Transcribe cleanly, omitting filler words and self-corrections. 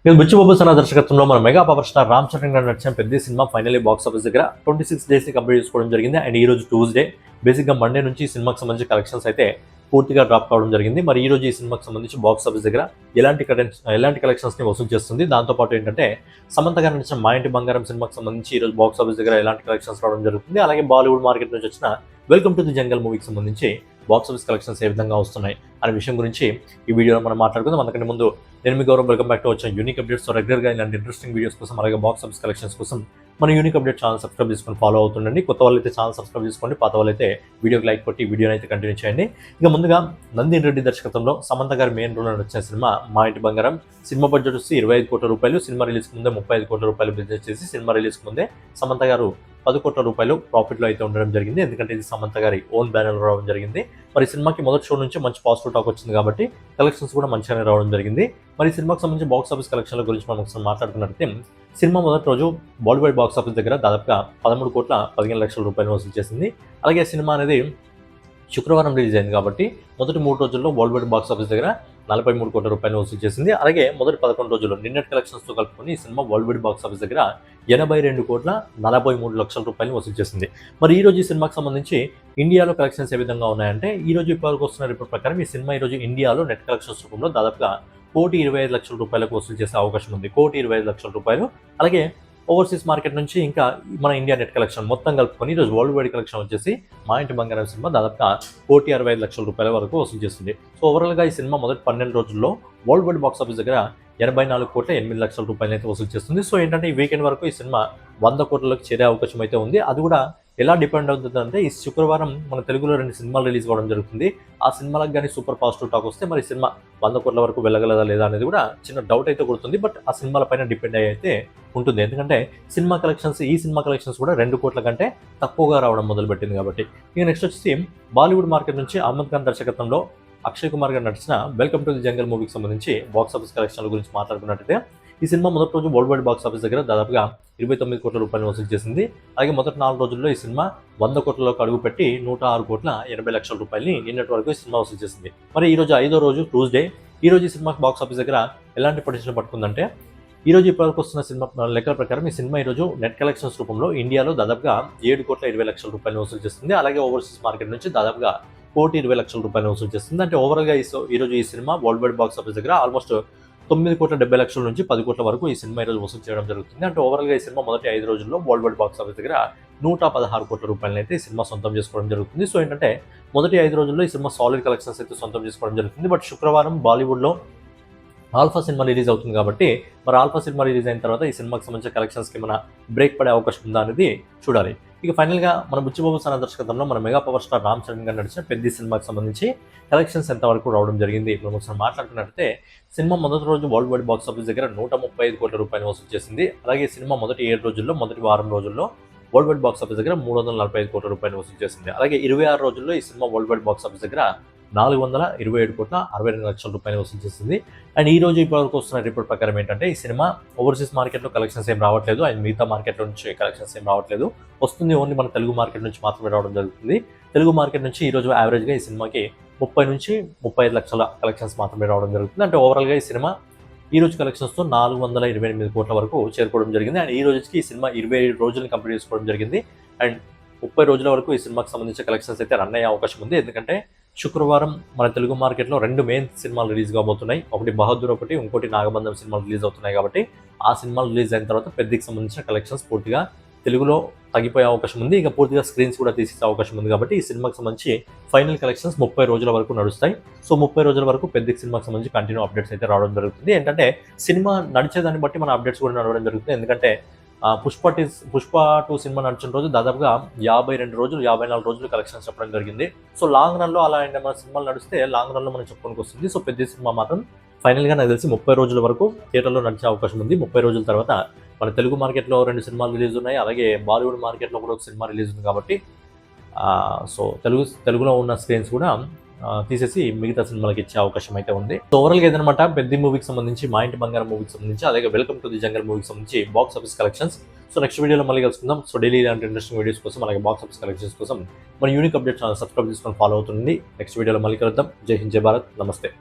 ఇది బుచ్చిబాబు సనా దర్శకత్వంలో మన mega power star Ram Charan గారు నడిచిన పెద్ద సినిమా ఫైనల్లీ బాక్స్ ఆఫీస్ దగ్గర 26 డేస్ ని కంప్లీట్ చేసుకోవడం జరిగింది. అండ్ ఈ రోజు ట్యూస్డే, బేసిక్గా మండే నుంచి ఈ సినిమాకి సంబంధించి కలెక్షన్స్ అయితే పూర్తిగా డ్రాప్ కావడం జరిగింది. మరి ఈ రోజు ఈ సినిమాకి సంబంధించి బాక్స్ ఆఫీస్ దగ్గర ఎలాంటి కలెక్షన్స్ ని వసూలు చేస్తుంది, దాంతోపాటు ఏంటంటే సమంత గారు నడిచిన మా ఇంటి బంగారం సినిమాకి సంబంధించి ఈ రోజు బాక్స్ ఆఫీస్ దగ్గర ఎలాంటి కలెక్షన్స్ రావడం జరుగుతుంది, అలాగే బాలీవుడ్ మార్కెట్ నుంచి వచ్చిన వెల్కమ్ టు ది జంగల్ మూవీకి సంబంధించి బాక్స్ ఆఫీస్ కలెక్షన్స్ ఏ విధంగా వస్తున్నాయి అనే విషయం గురించి ఈ వీడియోలో మనం మాట్లాడుకుందాం. అందుకంటే ముందు నేను మీ గౌరవ్, వెల్కమ్ బ్యాక్ టు వచ్చిన యూనిక్ అప్డేట్స్. రెగ్యులర్గా ఇలాంటి ఇంట్రెస్టింగ్ వీడియోస్ కోసం అలాగే బాక్స్ ఆఫీస్ కలెక్షన్స్ కోసం మన యూనిక్ అప్డేట్ ఛానల్ సబ్స్క్రైబ్ చేసుకొని ఫాలో అవుతుండండి. కొత్త వాళ్ళైతే ఛానల్ సబ్స్క్రైబ్ చేసుకోండి, పాత వాళ్ళైతే వీడియోకి లైక్ కొట్టి వీడియోని అయితే కంటిన్యూ చేయండి. ఇక ముందుగా నందిన్ రెడ్డి దర్శకత్వంలో సమంత గారి మెయిన్ రోల్ వచ్చిన సినిమా మా ఇంటి బంగారం. సినిమా బడ్జెట్ వచ్చి 25 కోట్ల రూపాయలు. సినిమా రిలీజ్కి ముందే 35 కోట్ల రూపాయలు బిజినెస్ చేసి సినిమా రిలీజ్కి ముందే సమంత గారు 10 కోట్ల రూపాయలు ప్రాఫిట్లో అయితే ఉండడం జరిగింది. ఎందుకంటే ఇది సమంత గారి ఓన్ బ్యానర్ రావడం జరిగింది. మరి సినిమాకి మొదటి షో నుంచి మంచి పాజిటివ్ టాక్ వచ్చింది కాబట్టి కలెక్షన్స్ కూడా మంచిగానే రావడం జరిగింది. మరి సినిమాకి సంబంధించి బాక్స్ ఆఫీస్ కలెక్షన్ల గురించి మనం ఒకసారి మాట్లాడుకున్నట్లయితే సినిమా మొదటి రోజు బాలీవుడ్ బాక్స్ ఆఫీస్ దగ్గర దాదాపుగా 13 కోట్ల 15 లక్షల రూపాయలు వసూలు చేసింది. అలాగే సినిమా అనేది శుక్రవారం రిలీజ్ అయింది కాబట్టి మొదటి 3 రోజుల్లో బాలీవుడ్ బాక్స్ ఆఫీస్ దగ్గర 43 కోట్ల రూపాయలు వసూలు చేసింది. అలాగే మొదటి 11 రోజుల్లో నిన్నటి కలెక్షన్స్తో కలుపుకొని ఈ సినిమా బాలీవుడ్ బాక్స్ ఆఫీస్ దగ్గర 82 కోట్ల 43 లక్షల రూపాయలు వసూలు చేసింది. మరి ఈ రోజు ఈ సినిమాకి సంబంధించి ఇండియాలో కలెక్షన్స్ ఏ విధంగా ఉన్నాయంటే, ఈ రోజు ఇప్పటివరకు వస్తున్న రిపోర్ట్ ప్రకారం ఈ సినిమా ఈ రోజు ఇండియాలో నెట్ కలెక్షన్స్ రూపంలో దాదాపుగా 1,25,00,000 రూపాయలకు వసూలు చేసే అవకాశం ఉంది. 1,25,00,000 రూపాయలు. అలాగే ఓవర్సీస్ మార్కెట్ నుంచి ఇంకా మన ఇండియా నెట్ కలెక్షన్ మొత్తం కలుపుకొని ఈరోజు వరల్డ్ వైడ్ కలెక్షన్ వచ్చేసి మా ఇంటి బంగారం సినిమా దాదాపుగా 1,65,00,000 రూపాయల వరకు వసూలు చేస్తుంది. సో ఓవరాల్గా ఈ సినిమా మొదటి 12 రోజుల్లో వరల్డ్ వైడ్ బాక్స్ ఆఫీస్ దగ్గర 84 కోట్ల 8 లక్షల రూపాయలు అయితే వసూలు చేస్తుంది. సో ఏంటంటే ఈ వీకెండ్ వరకు ఈ సినిమా 100 కోట్లకు చేరే అవకాశం అయితే ఉంది. అది కూడా ఎలా డిపెండ్ అవుతుందంటే, ఈ శుక్రవారం మన తెలుగులో 2 సినిమాలు రిలీజ్ అవ్వడం జరుగుతుంది. ఆ సినిమాలకు కానీ సూపర్ పాజిటివ్ టాక్ వస్తే మరి సినిమా 100 కోట్ల వరకు వెళ్ళగలదా లేదా అనేది కూడా చిన్న డౌట్ అయితే కొడుతుంది. బట్ ఆ సినిమాల పైన డిపెండ్ అయ్యి అయితే ఉంటుంది. ఎందుకంటే ఈ సినిమా కలెక్షన్స్ కూడా 2 కోట్ల కంటే తక్కువగా రావడం మొదలుపెట్టింది కాబట్టి. ఇక నెక్స్ట్ వచ్చేసి బాలీవుడ్ మార్కెట్ నుంచి అహ్మద్ ఖాన్ దర్శకత్వంలో అక్షయ్ కుమార్ గారు నడిచిన వెల్కమ్ టు ది జంగల్ మూవీకి సంబంధించి బాక్స్ ఆఫీస్ కలెక్షన్ల గురించి మాట్లాడుకున్నట్టయితే ఈ సినిమా మొదటి రోజు వరల్డ్ వైడ్ బాక్స్ ఆఫీస్ దగ్గర దాదాపుగా 29 కోట్ల రూపాయలు వసూలు చేసింది. అలాగే మొదటి 4 రోజుల్లో ఈ సినిమా 100 కోట్లలోకి అడుగుపెట్టి 106 కోట్ల 80 లక్షల రూపాయలని నిన్నటి వరకు ఈ సినిమా వసూలు చేసింది. మరి ఈ రోజు 5వ రోజు ట్యూస్డే, ఈ రోజు ఈ సినిమా బాక్స్ ఆఫీస్ దగ్గర ఎలాంటి పొజిషన్ పట్టుకుందంటే, ఈ రోజు ఇప్పటివరకు వస్తున్న సినిమా లెక్కల ప్రకారం ఈ సినిమా ఈరోజు నెట్ కలెక్షన్స్ రూపంలో ఇండియాలో దాదాపుగా 7 కోట్ల 20 లక్షల రూపాయలు వసూలు చేస్తుంది. అలాగే ఓవర్సీస్ మార్కెట్ నుంచి దాదాపుగా 1,20 లక్షల రూపాయలు వసూలు చేస్తుంది. అంటే ఓవరాల్గా ఈరోజు ఈ cinema world wide box office దగ్గర ఆల్మోస్ట్ 9 కోట్ల 70 లక్షల నుంచి 10 కోట్ల వరకు ఈ సినిమా ఈరోజు వసూలు చేయడం జరుగుతుంది. అంటే ఓవరాల్గా ఈ సినిమా మొదటి 5 రోజుల్లో వరల్డ్ వైడ్ బాక్స్ ఆఫీస్ దగ్గర 116 కోట్ల రూపాయలు అయితే ఈ సినిమా సొంతం చేసుకోవడం జరుగుతుంది. సో ఏంటంటే మొదటి 5 రోజుల్లో ఈ సినిమా సాలిడ్ కలెక్షన్స్ అయితే సొంతం చేసుకోవడం జరుగుతుంది. బట్ శుక్రవారం బాలీవుడ్లో ఆల్ఫా సినిమా రిలీజ్ అవుతుంది కాబట్టి మరి ఆల్ఫా సినిమా రిలీజ్ అయిన తర్వాత ఈ సినిమాకి సంబంధించిన కలెక్షన్స్కి ఏమైనా బ్రేక్ పడే అవకాశం ఉందా అనేది చూడాలి. ఇక ఫైనల్గా మన బుచ్చిబాబు సనా దర్శకత్వంలో మన mega power star Ram Charan గారు నడిచిన పెద్ద సినిమాకి సంబంధించి కలెక్షన్స్ ఎంతవరకు రావడం జరిగింది ఇప్పుడు ఒకసారి మాట్లాడుకున్నట్లయితే, సినిమా మొదటి రోజు వరల్డ్ వైడ్ బాక్స్ ఆఫీస్ దగ్గర 135 కోట్ల రూపాయలు వసూలు చేసింది. అలాగే సినిమా మొదటి 7 రోజుల్లో మొదటి వారం రోజుల్లో వరల్డ్ వైడ్ బాక్స్ ఆఫీస్ దగ్గర 345 కోట్ల రూపాయలు వసూలు చేసింది. అలాగే 26 రోజుల్లో ఈ cinema world wide box office దగ్గర 427 కోట్ల 62 లక్షల రూపాయలు వసూలు చేసింది. అండ్ ఈ రోజు ఇప్పటివరకు వస్తున్న రిపోర్ట్ ప్రకారం ఏంటంటే, ఈ సినిమా ఓవర్సీస్ మార్కెట్లో కలెక్షన్స్ ఏం రావట్లేదు, అండ్ మిగతా మార్కెట్లో నుంచి కలెక్షన్స్ ఏం రావట్లేదు. వస్తుంది ఓన్లీ మన తెలుగు మార్కెట్ నుంచి మాత్రమే రావడం జరుగుతుంది. తెలుగు మార్కెట్ నుంచి ఈ రోజు యావరేజ్గా ఈ సినిమాకి 30 నుంచి 35 లక్షల కలెక్షన్స్ మాత్రమే రావడం జరుగుతుంది. అంటే ఓవరాల్గా ఈ సినిమా ఈ రోజు కలెక్షన్స్తో 428 కోట్ల వరకు చేరుకోవడం జరిగింది. అండ్ ఈ రోజుకి ఈ సినిమా 27 రోజులు కంప్లీట్ చేసుకోవడం జరిగింది. అండ్ 30 రోజుల వరకు ఈ సినిమాకి సంబంధించిన కలెక్షన్స్ అయితే రన్ అయ్యే అవకాశం ఉంది. ఎందుకంటే శుక్రవారం మన తెలుగు మార్కెట్లో 2 మెయిన్ సినిమాలు రిలీజ్ కాబోతున్నాయి. ఒకటి బహదూర్, ఇంకోటి నాగబంధం సినిమాలు రిలీజ్ అవుతున్నాయి కాబట్టి ఆ సినిమాలు రిలీజ్ అయిన తర్వాత పెద్దకి సంబంధించిన కలెక్షన్స్ పూర్తిగా తెలుగులో తగ్గిపోయే అవకాశం ఉంది. ఇక పూర్తిగా స్క్రీన్స్ కూడా తీసేసే అవకాశం ఉంది కాబట్టి ఈ సినిమాకి సంబంధించి ఫైనల్ కలెక్షన్స్ 30 రోజుల వరకు నడుస్తాయి. సో 30 రోజుల వరకు పెద్దకి సినిమాకి సంబంధించి కంటిన్యూ అప్డేట్స్ అయితే రావడం జరుగుతుంది. ఏంటంటే సినిమా నడిచేదాన్ని బట్టి మన అప్డేట్స్ కూడా నడవడం జరుగుతుంది. ఎందుకంటే పుష్ప 2 సినిమా నడిచిన రోజు దాదాపుగా 52 రోజులు 54 రోజులు కలెక్షన్స్ చెప్పడం జరిగింది. సో లాంగ్ రన్లో అలా మన సినిమాలు నడిస్తే లాంగ్ రన్లో మనం చెప్పుకోనికి వస్తుంది. సో పెద్ద సినిమా మాత్రం ఫైనల్గా నాకు తెలిసి 30 రోజుల వరకు థియేటర్లో నడిచే అవకాశం ఉంది. 30 రోజుల తర్వాత మన తెలుగు మార్కెట్లో 2 సినిమాలు రిలీజ్ ఉన్నాయి. అలాగే బాలీవుడ్ మార్కెట్లో కూడా ఒక సినిమా రిలీజ్ ఉంది కాబట్టి సో తెలుగులో ఉన్న స్క్రీన్స్ కూడా తీసేసి మిగతా సినిమాలకు ఇచ్చే అవకాశం అయితే ఉంది. సో ఓవరాల్గా ఏదనమాట పెద్ద మూవీకి సంబంధించి, మా ఇంటి బంగారం మూవీకి సంబంధించి, అలాగే వెల్కమ్ టు ది జంగల్ మూవీకి సంబంధించి box office collections. So next వీడియోలో మళ్ళీ కలుసుకుందాం. సో డైలీ ఇలాంటి ఇంట్రెస్టింగ్ వీడియోస్ కోసం అలాగే బాక్స్ ఆఫీస్ కలెక్షన్స్ కోసం మన యూనిక్ అప్డేట్ ఛానల్ సబ్స్క్రైబ్ చేసుకొని ఫాలో అవుతుంది. నెక్స్ట్ వీడియోలో మళ్ళీ కలుద్దాం. జై హింద్, జై భారత్, నమస్తే.